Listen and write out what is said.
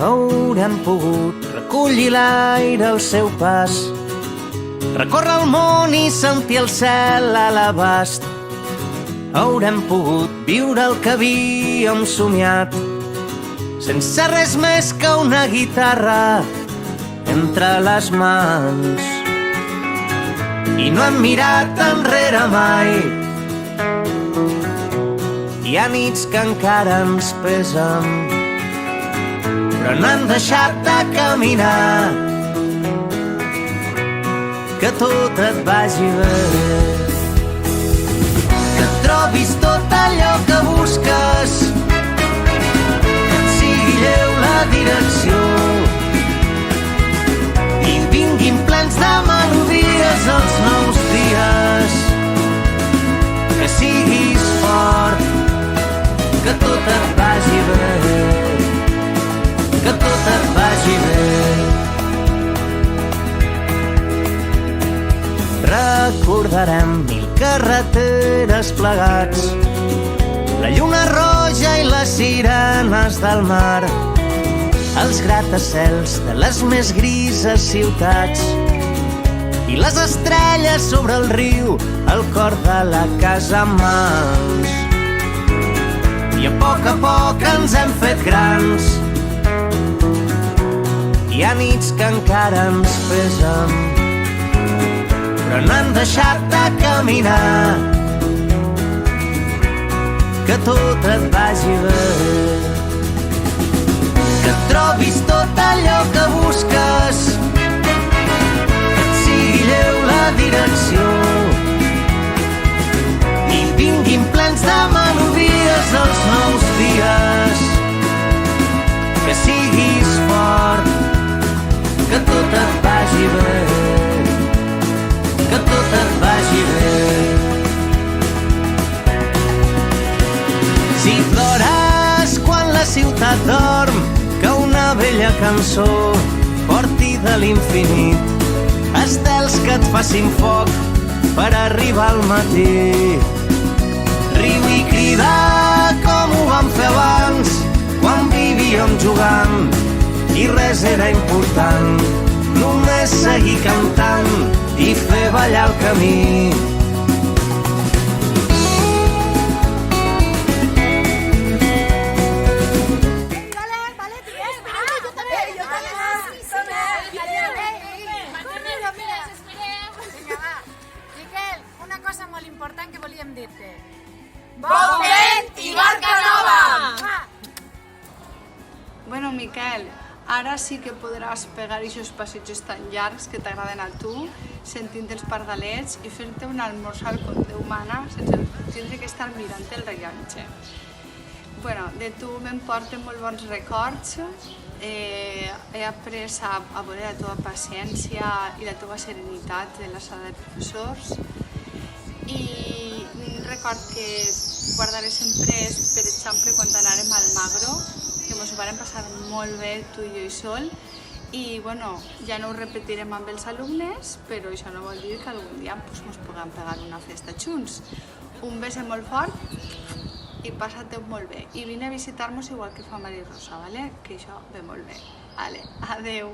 haurem pogut recollir l'aire al seu pas, recórrer el món i sentir el cel a l'abast. Haurem pogut viure el que havíem somiat, sense res més que una guitarra entre les mans. I no hem mirat enrere mai. Hi ha nits que encara ens pesen, però no hem deixat de caminar. Que tot et vagi bé, que trobis tot allò que busques, que et sigui lleu la direcció i vinguin plens de melodies els nous dies. Que siguis fort, que tot et vagi bé, que tot et vagi bé. Recordarem 1000 carreteres plegats, la lluna roja i les sirenes del mar, els gratacels de les més grises ciutats i les estrelles sobre el riu, el cor de la casa en mans. I a poc ens hem fet grans. Hi ha nits que encara ens pesen, però no hem deixat de caminar. Que tot et vagi bé, que trobis tot allò que busques, que et sigui lleu la direcció i vinguin plens de melodies els nous dies. Que siguis fort, que tot et vagi bé, que tot et vagi bé. Si plores quan la ciutat dorm, que una vella cançó porti de l'infinit estels que et facin foc per arribar al matí. Riu i crida com ho vam fer abans, quan vivíem jugant i res era important, només seguir cantant i fer ballar el camí. Important que volíem dir-te. Bon vent i barca nova! Bueno, Miquel, ara sí que podràs pegar aquests passejos tan llargs que t'agraden a tu, sentint els pardalets i fer-te un almorzar com Déu mana sense tindre que estar mirant el rellotge. Bueno, de tu m'emporten molt bons records. He après a veure la teva paciència i la teva serenitat de la sala de professors. I un record que guardaré sempre és, per exemple, quan anàrem al Magro, que ens ho vam passar molt bé, tu i jo i Sol, i bueno, ja no ho repetirem amb els alumnes, però això no vol dir que algun dia ens puguem pegar una festa junts. Un beset molt fort i passa-te molt bé. I vine a visitar-nos igual que fa Maria Rosa, ¿vale? Que això ve molt bé. Vale, adeu!